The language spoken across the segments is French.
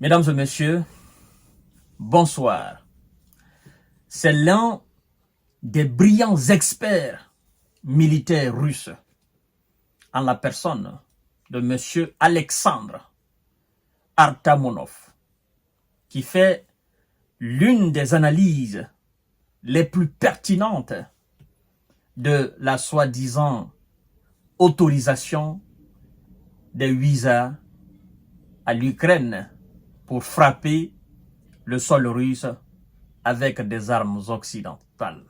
Mesdames et messieurs, bonsoir. C'est l'un des brillants experts militaires russes en la personne de monsieur Alexandre Artamonov qui fait l'une des analyses les plus pertinentes de la soi-disant autorisation des visas à l'Ukraine pour frapper le sol russe avec des armes occidentales.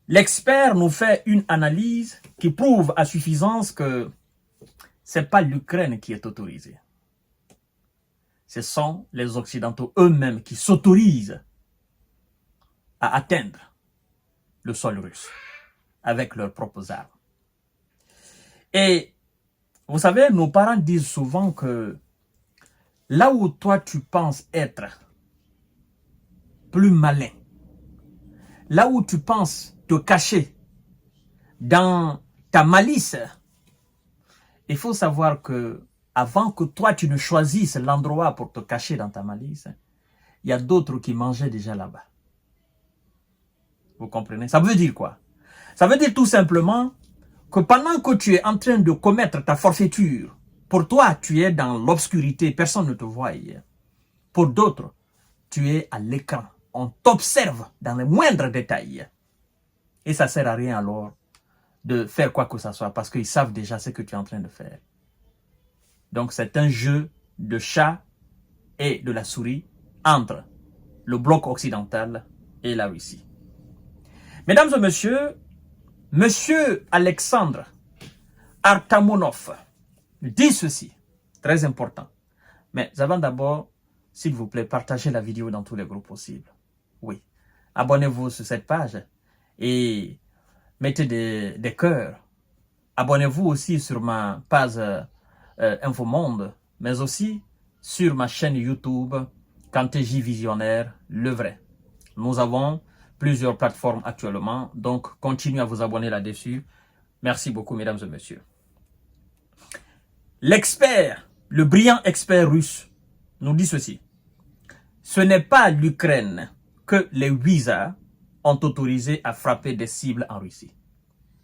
L'expert nous fait une analyse qui prouve à suffisance que ce n'est pas l'Ukraine qui est autorisée. Ce sont les Occidentaux eux-mêmes qui s'autorisent à atteindre le sol russe avec leurs propres armes. Et vous savez, nos parents disent souvent que là où toi tu penses être plus malin, là où tu penses te cacher dans ta malice, il faut savoir que avant que toi tu ne choisisses l'endroit pour te cacher dans ta malice, il y a d'autres qui mangeaient déjà là-bas. Vous comprenez? Ça veut dire quoi? Ça veut dire tout simplement que pendant que tu es en train de commettre ta forfaiture, pour toi, tu es dans l'obscurité, personne ne te voit. Pour d'autres, tu es à l'écran. On t'observe dans les moindres détails. Et ça ne sert à rien alors de faire quoi que ce soit parce qu'ils savent déjà ce que tu es en train de faire. Donc c'est un jeu de chat et de la souris entre le bloc occidental et la Russie. Mesdames et messieurs, monsieur Alexandre Artamonov dit ceci, très important. Mais avant d'abord, s'il vous plaît, partagez la vidéo dans tous les groupes possibles. Oui, abonnez-vous sur cette page et mettez des cœurs. Abonnez-vous aussi sur ma page Infomonde, mais aussi sur ma chaîne YouTube Kanté J Visionnaire, le vrai. Nous avons plusieurs plateformes actuellement, donc continuez à vous abonner là-dessus. Merci beaucoup, mesdames et messieurs. L'expert, le brillant expert russe, nous dit ceci. Ce n'est pas l'Ukraine que les visas ont autorisé à frapper des cibles en Russie.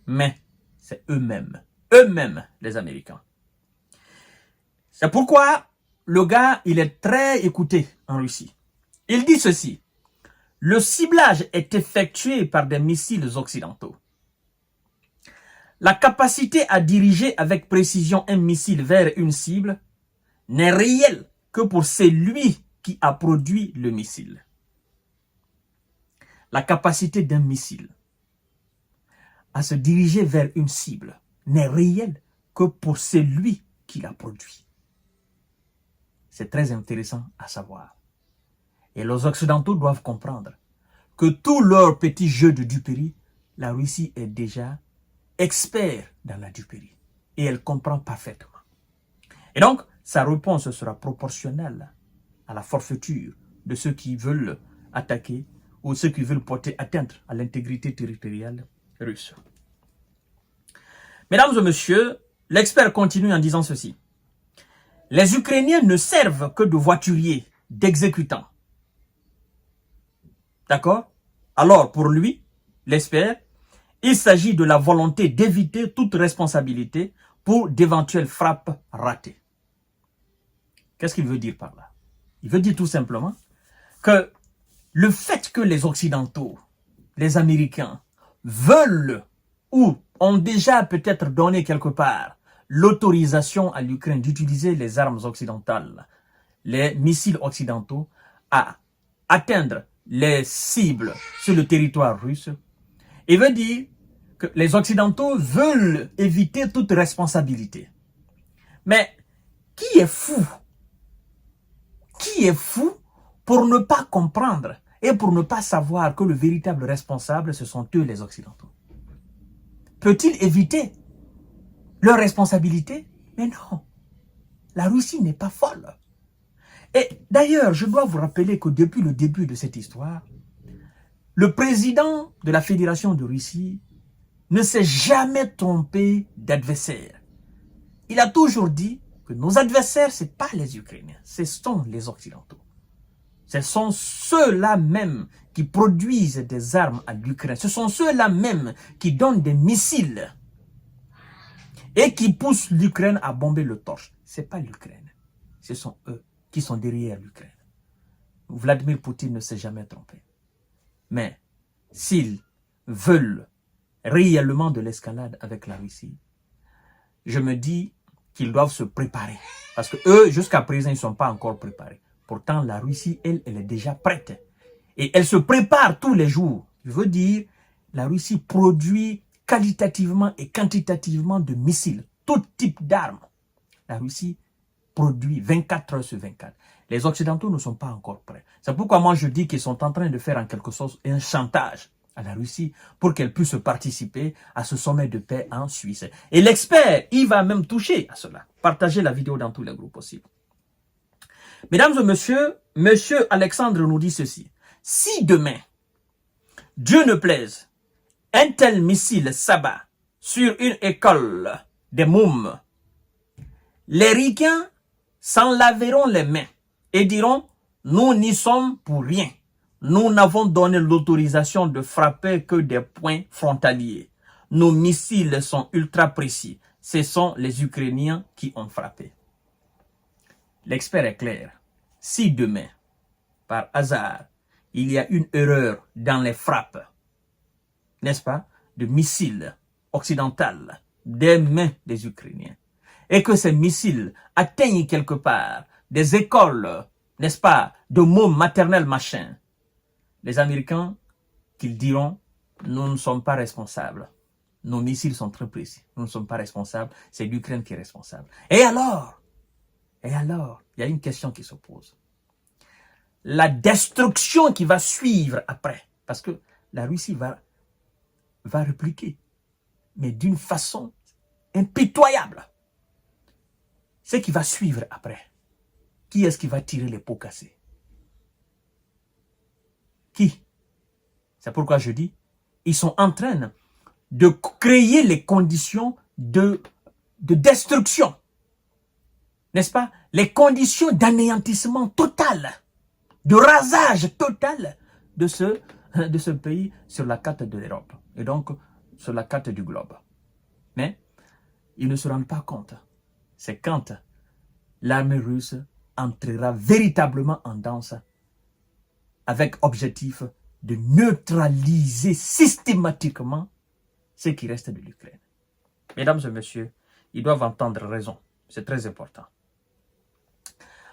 Mais c'est eux-mêmes les Américains. C'est pourquoi le gars, il est très écouté en Russie. Il dit ceci. Le ciblage est effectué par des missiles occidentaux. La capacité à diriger avec précision un missile vers une cible n'est réelle que pour celui qui a produit le missile. La capacité d'un missile à se diriger vers une cible n'est réelle que pour celui qui l'a produit. C'est très intéressant à savoir. Et les Occidentaux doivent comprendre que tout leur petit jeu de duperie, la Russie est déjà expert dans la duperie. Et elle comprend parfaitement. Et donc, sa réponse sera proportionnelle à la forfaiture de ceux qui veulent attaquer ou ceux qui veulent porter atteinte à l'intégrité territoriale russe. Mesdames et messieurs, l'expert continue en disant ceci. Les Ukrainiens ne servent que de voituriers, d'exécutants. D'accord? Alors, pour lui, l'expert, il s'agit de la volonté d'éviter toute responsabilité pour d'éventuelles frappes ratées. Qu'est-ce qu'il veut dire par là? Il veut dire tout simplement que le fait que les Occidentaux, les Américains, veulent ou ont déjà peut-être donné quelque part l'autorisation à l'Ukraine d'utiliser les armes occidentales, les missiles occidentaux, à atteindre les cibles sur le territoire russe, il veut dire que les Occidentaux veulent éviter toute responsabilité. Mais qui est fou? Qui est fou pour ne pas comprendre et pour ne pas savoir que le véritable responsable, ce sont eux les Occidentaux? Peut-il éviter leur responsabilité? Mais non, la Russie n'est pas folle. Et d'ailleurs, je dois vous rappeler que depuis le début de cette histoire, le président de la Fédération de Russie ne s'est jamais trompé d'adversaire. Il a toujours dit que nos adversaires, ce n'est pas les Ukrainiens, ce sont les Occidentaux. Ce sont ceux-là même qui produisent des armes à l'Ukraine. Ce sont ceux-là même qui donnent des missiles et qui poussent l'Ukraine à bomber le torche. Ce n'est pas l'Ukraine. Ce sont eux qui sont derrière l'Ukraine. Vladimir Poutine ne s'est jamais trompé. Mais s'ils veulent réellement de l'escalade avec la Russie, je me dis qu'ils doivent se préparer. Parce que eux, jusqu'à présent, ils ne sont pas encore préparés. Pourtant, la Russie, elle est déjà prête. Et elle se prépare tous les jours. Je veux dire, la Russie produit qualitativement et quantitativement de missiles, tout type d'armes. La Russie produit 24 heures sur 24. Les Occidentaux ne sont pas encore prêts. C'est pourquoi moi je dis qu'ils sont en train de faire en quelque sorte un chantage à la Russie pour qu'elle puisse participer à ce sommet de paix en Suisse. Et l'expert, il va même toucher à cela. Partagez la vidéo dans tous les groupes possibles. Mesdames et messieurs, monsieur Alexandre nous dit ceci. Si demain, Dieu ne plaise, un tel missile s'abat sur une école des mômes, les ricains s'en laveront les mains et diront, nous n'y sommes pour rien. Nous n'avons donné l'autorisation de frapper que des points frontaliers. Nos missiles sont ultra précis. Ce sont les Ukrainiens qui ont frappé. L'expert est clair. Si demain, par hasard, il y a une erreur dans les frappes, n'est-ce pas, de missiles occidentaux des mains des Ukrainiens, et que ces missiles atteignent quelque part des écoles, n'est-ce pas, de mots maternels machin, les Américains, qu'ils diront, nous ne sommes pas responsables. Nos missiles sont très précis. Nous ne sommes pas responsables. C'est l'Ukraine qui est responsable. Et alors, il y a une question qui se pose. La destruction qui va suivre après, parce que la Russie va répliquer, mais d'une façon impitoyable. Ce qui va suivre après, qui est-ce qui va tirer les pots cassés? Qui? C'est pourquoi je dis, ils sont en train de créer les conditions de destruction. N'est-ce pas? Les conditions d'anéantissement total, de rasage total de ce pays sur la carte de l'Europe. Et donc, sur la carte du globe. Mais, ils ne se rendent pas compte. C'est quand l'armée russe entrera véritablement en danse avec objectif de neutraliser systématiquement ce qui reste de l'Ukraine. Mesdames et messieurs, ils doivent entendre raison. C'est très important.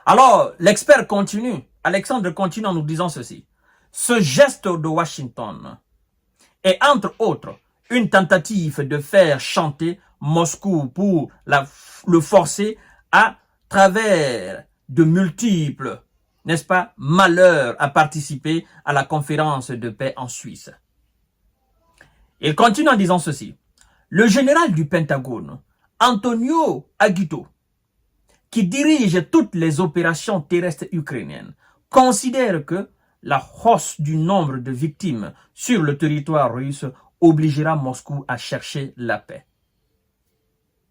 Alors, l'expert continue, Alexandre continue en nous disant ceci. Ce geste de Washington est entre autres une tentative de faire chanter Moscou pour le forcer à travers de multiples, n'est-ce pas, malheurs à participer à la conférence de paix en Suisse. Il continue en disant ceci. Le général du Pentagone, Antonio Aguito, qui dirige toutes les opérations terrestres ukrainiennes, considère que la hausse du nombre de victimes sur le territoire russe obligera Moscou à chercher la paix.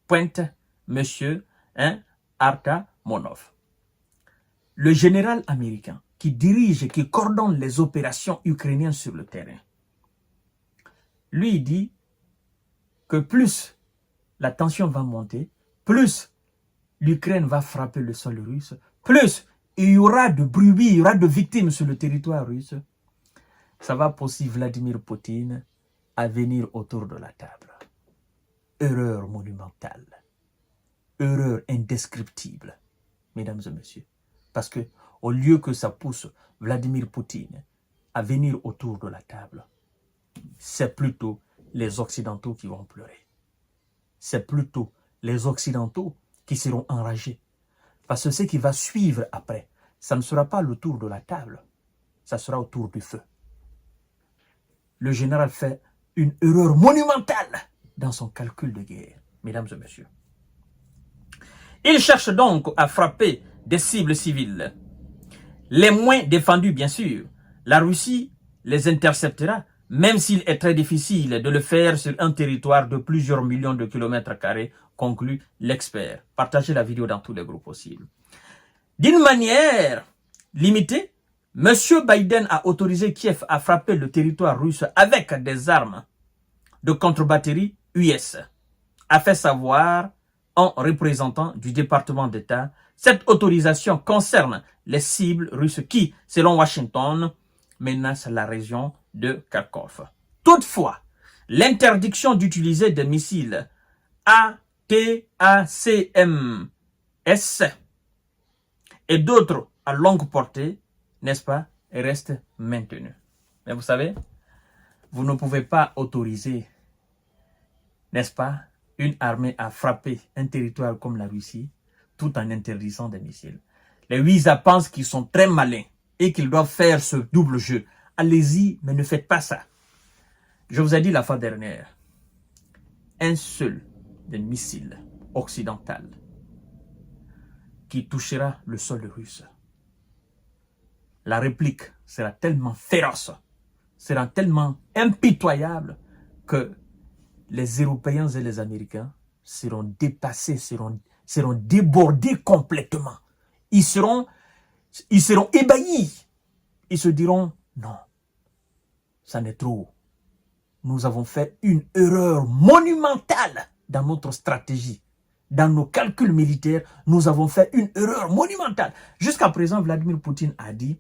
Pointe M. Artamonov. Le général américain qui dirige, qui coordonne les opérations ukrainiennes sur le terrain, lui dit que plus la tension va monter, plus l'Ukraine va frapper le sol russe, plus il y aura de bruit, il y aura de victimes sur le territoire russe, ça va pousser Vladimir Poutine à venir autour de la table. Erreur monumentale, erreur indescriptible, mesdames et messieurs. Parce que au lieu que ça pousse Vladimir Poutine à venir autour de la table, c'est plutôt les Occidentaux qui vont pleurer. C'est plutôt les Occidentaux qui seront enragés. Parce que ce qui va suivre après, ça ne sera pas le tour de la table, ça sera autour du feu. Le général fait une erreur monumentale dans son calcul de guerre, mesdames et messieurs. Il cherche donc à frapper des cibles civiles. Les moins défendus, bien sûr. La Russie les interceptera, même s'il est très difficile de le faire sur un territoire de plusieurs millions de kilomètres carrés conclut l'expert. Partagez la vidéo dans tous les groupes possibles. D'une manière limitée, M. Biden a autorisé Kiev à frapper le territoire russe avec des armes de contre-batterie US, a fait savoir un représentant du département d'État. Cette autorisation concerne les cibles russes qui, selon Washington, menacent la région de Kharkov. Toutefois, l'interdiction d'utiliser des missiles ATACMS et d'autres à longue portée, n'est-ce pas, reste maintenue. Mais vous savez, vous ne pouvez pas autoriser, n'est-ce pas, une armée à frapper un territoire comme la Russie tout en interdisant des missiles. Les USA pensent qu'ils sont très malins et qu'ils doivent faire ce double jeu. Allez-y, mais ne faites pas ça. Je vous ai dit la fois dernière, un seul des missiles occidentaux qui touchera le sol russe. La réplique sera tellement féroce, sera tellement impitoyable que les Européens et les Américains seront dépassés, seront débordés complètement. Ils seront ébahis. Ils se diront, non, ça n'est trop. Nous avons fait une erreur monumentale dans notre stratégie. Dans nos calculs militaires, nous avons fait une erreur monumentale. Jusqu'à présent, Vladimir Poutine a dit,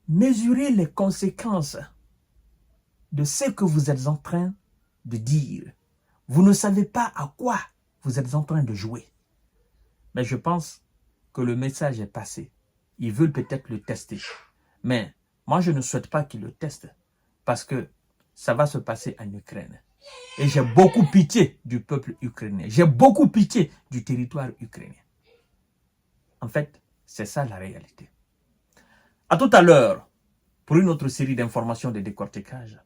mesurez les conséquences de ce que vous êtes en train de dire. Vous ne savez pas à quoi vous êtes en train de jouer. Mais je pense que le message est passé. Ils veulent peut-être le tester. Mais moi, je ne souhaite pas qu'ils le testent parce que ça va se passer en Ukraine. Et j'ai beaucoup pitié du peuple ukrainien. J'ai beaucoup pitié du territoire ukrainien. En fait, c'est ça la réalité. À tout à l'heure pour une autre série d'informations de décortiquage.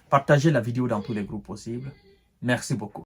Partagez la vidéo dans tous les groupes possibles. Merci beaucoup.